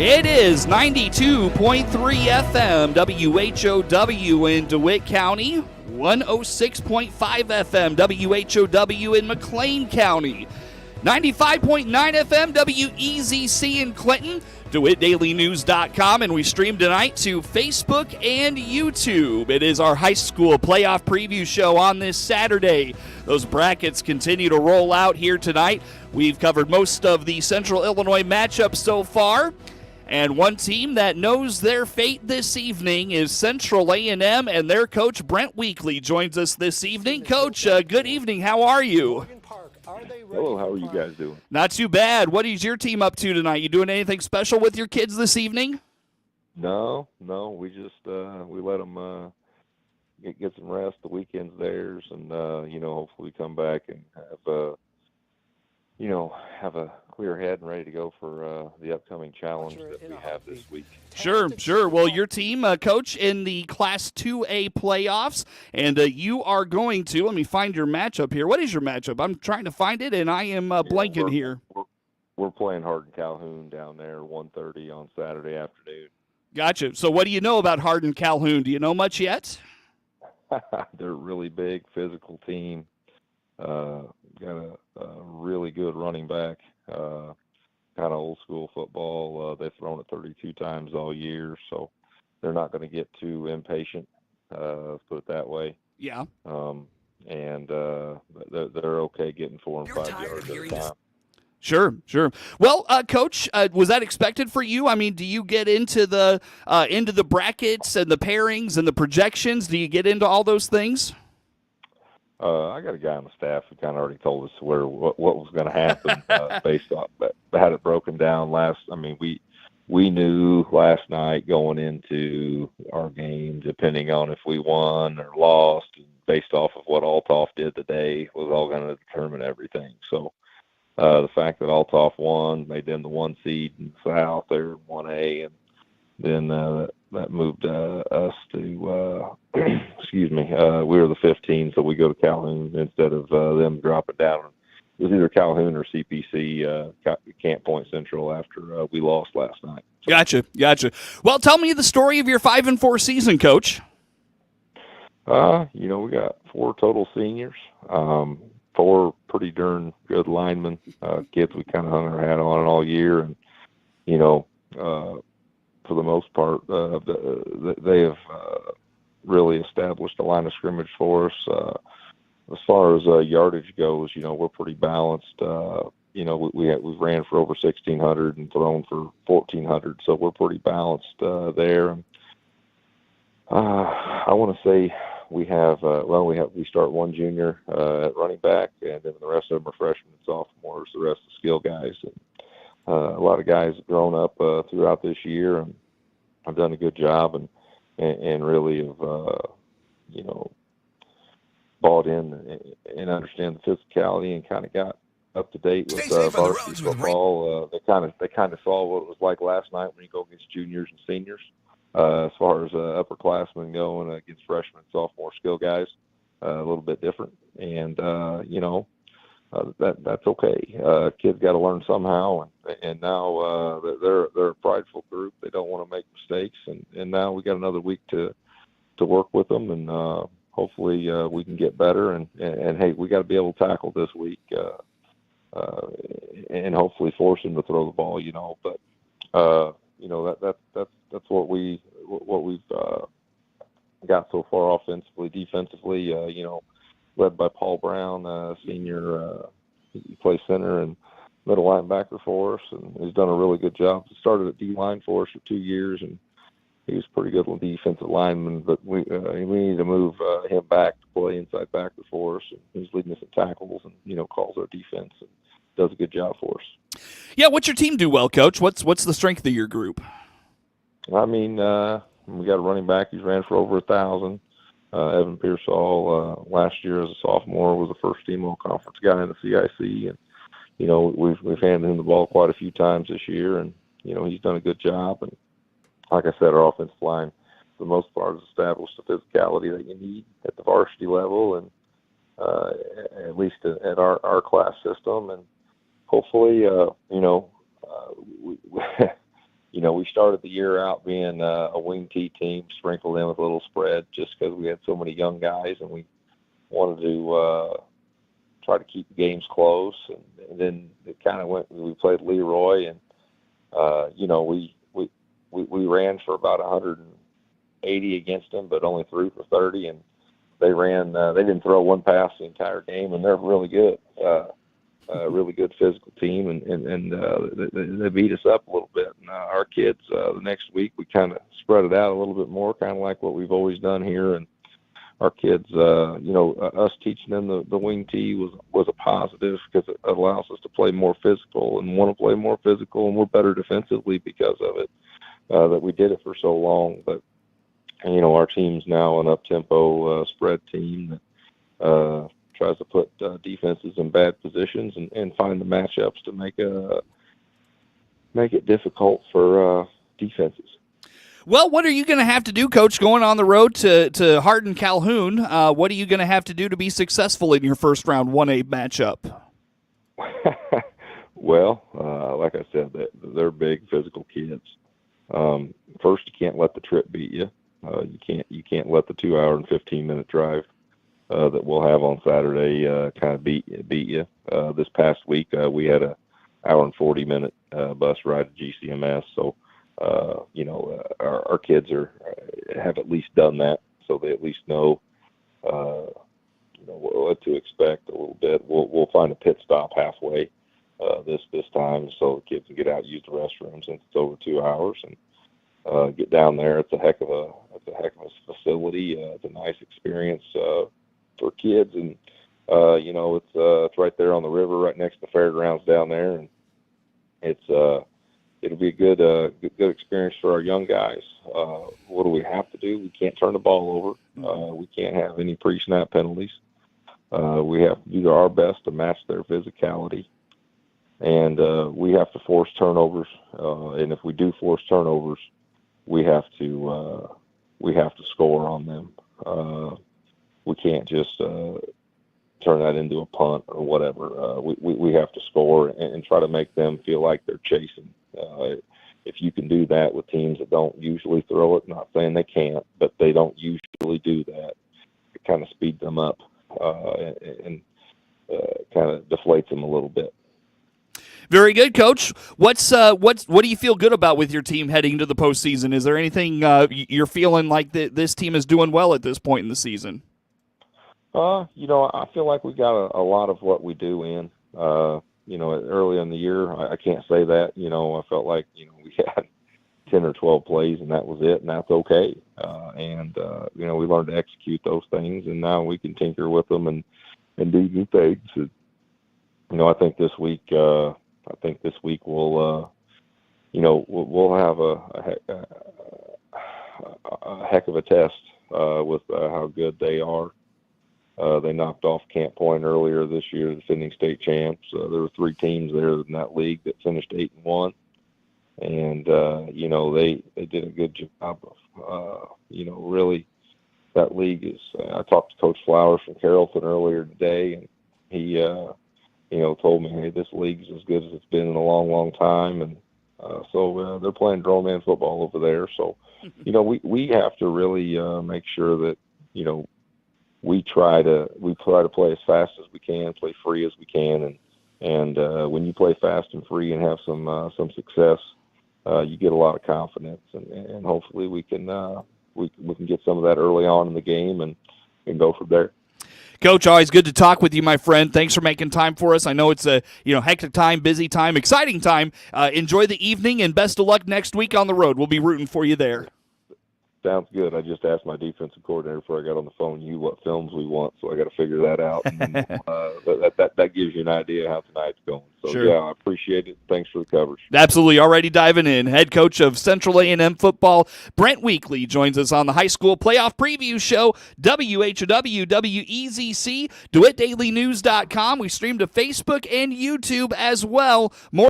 It is 92.3 FM WHOW in DeWitt County, 106.5 FM WHOW in McLean County, 95.9 FM WEZC in Clinton, DeWittDailyNews.com, and we stream tonight to Facebook and YouTube. It is our high school playoff preview show on this Saturday. Those brackets continue to roll out here tonight. We've covered most of the Central Illinois matchups so far. And one team that knows their fate this evening is Central A&M, and their coach, Brent Weekly, joins us this evening. Coach, good evening. How are you? Hello, how are you guys doing? Not too bad. What is your team up to tonight? You doing anything special with your kids this evening? No, we just we let them get some rest. The weekend's theirs, and hopefully come back and have a clear head and ready to go for the upcoming challenge that we have this week. Sure. Well, your team, Coach, in the Class 2A playoffs, and you are going to, let me find your matchup here. What is your matchup? I'm trying to find it, and I am blanking here. We're playing Hardin Calhoun down there, 1:30 on Saturday afternoon. Gotcha. So what do you know about Hardin Calhoun? Do you know much yet? They're a really big, physical team. Got a really good running back. Kind of old school football. They've thrown it 32 times all year, so they're not going to get too impatient. Let's put it that way. Yeah. And they're okay getting 4 and 5 yards at a time. Sure. Well, Coach, was that expected for you? I mean, do you get into the brackets and the pairings and the projections? Do you get into all those things? I got a guy on the staff who kind of already told us what was going to happen based on, but had it broken down we knew last night going into our game, depending on if we won or lost, based off of what Althoff did today, was all going to determine everything. So the fact that Althoff won made them the 1 seed in the South, they're 1A, and then that moved us to we were the 15, so we go to Calhoun instead of them dropping down. It was either Calhoun or CPC, Camp Point Central, after we lost last night. So. Gotcha. Well, tell me the story of your 5-4 season, Coach. We got 4 total seniors, 4 pretty darn good linemen, kids we kind of hung our hat on all year, and for the most part, they have really established a line of scrimmage for us. As far as yardage goes, we're pretty balanced. We've ran for over 1,600 and thrown for 1,400, so we're pretty balanced there. I want to say we start 1 junior at running back, and then the rest of them are freshmen and sophomores. The rest are skill guys. And, a lot of guys have grown up throughout this year, and I've done a good job and really have bought in and understand the physicality and kind of got up to date with varsity football. They kind of saw what it was like last night when you go against juniors and seniors, as far as upperclassmen going against freshmen and sophomore skill guys. A little bit different, and that's okay. Kids got to learn somehow, and now they're a prideful group. They don't want to make mistakes, and now we got another week to work with them, and hopefully we can get better. And hey, we got to be able to tackle this week, and hopefully force them to throw the ball. But that's what we've got so far offensively. Defensively, led by Paul Brown, senior. He plays center and middle linebacker for us, and he's done a really good job. He started at D-line for us for 2 years, and he was pretty good on defensive lineman, but we need to move him back to play inside backer for us. And he's leading us in tackles and, calls our defense and does a good job for us. Yeah, what's your team do well, Coach? What's the strength of your group? We got a running back who's ran for over 1,000. Evan Pearsall, last year as a sophomore, was the first team all-conference guy in the CIC, and we've handed him the ball quite a few times this year, and he's done a good job. And like I said, our offensive line, for the most part, has established the physicality that you need at the varsity level, and at least at our class system. And hopefully, we started the year out being a wing T team, sprinkled in with a little spread just because we had so many young guys, and we wanted to try to keep the games close. And then it kind of went. We played Leroy, and we ran for about 180 against them, but only threw for 30. And they didn't throw one pass the entire game, and they're really good. Really good physical team, and they beat us up a little bit. And our kids, the next week, we kind of spread it out a little bit more, kind of like what we've always done here. And our kids, us teaching them the wing tee was a positive because it allows us to play more physical and want to play more physical, and we're better defensively because of it. That we did it for so long, but our team's now an up-tempo spread team that tries to put defenses in bad positions and find the matchups to make it difficult for defenses. Well, what are you going to have to do, Coach, going on the road to Hardin Calhoun? What are you going to have to do to be successful in your first round 1A matchup? Well, like I said, they're big physical kids. First, you can't let the trip beat you. You can't let the 2 hour and 15-minute drive that we'll have on Saturday kind of beat you. This past week we had a hour and 40-minute bus ride to GCMS, so our kids have at least done that, so they at least know what to expect a little bit. We'll find a pit stop halfway this time, so the kids can get out and use the restroom since it's over 2 hours, and get down there. It's a heck of a facility. It's a nice experience for kids, and it's right there on the river, right next to the fairgrounds down there, and it'll be a good experience for our young guys. What do we have to do? We can't turn the ball over. We can't have any pre-snap penalties. We have to do our best to match their physicality, and we have to force turnovers. And if we do force turnovers, we have to score on them. We can't just turn that into a punt or whatever. We have to score and try to make them feel like they're chasing. If you can do that with teams that don't usually throw it, not saying they can't, but they don't usually do that, it kind of speeds them up and kind of deflates them a little bit. Very good, Coach. What do you feel good about with your team heading into the postseason? Is there anything you're feeling like this team is doing well at this point in the season? I feel like we got a lot of what we do in. Early in the year, I can't say that. I felt like we had 10 or 12 plays and that was it, and that's okay. We learned to execute those things, and now we can tinker with them and do new things. And, I think this week we'll have a heck of a test with how good they are. They knocked off Camp Point earlier this year, the defending state champs. There were 3 teams there in that league that finished 8-1, and they did a good job of really. That league is. I talked to Coach Flowers from Carrollton earlier today, and he told me, hey, this league's as good as it's been in a long, long time, and so they're playing grown man football over there. So we have to really make sure that we try to play as fast as we can, play free as we can, and when you play fast and free and have some success, you get a lot of confidence, and hopefully we can get some of that early on in the game and go from there. Coach, always good to talk with you, my friend. Thanks for making time for us. I know it's a hectic time, busy time, exciting time. Enjoy the evening, and best of luck next week on the road. We'll be rooting for you there. Sounds good. I just asked my defensive coordinator before I got on the phone what films we want, so I got to figure that out. And that gives you an idea how tonight's going. So, sure. Yeah, I appreciate it. Thanks for the coverage. Absolutely. Already diving in. Head coach of Central A&M football, Brent Weekly, joins us on the high school playoff preview show, WHOW, WEZC, DeWittDailyNews.com. We stream to Facebook and YouTube as well. More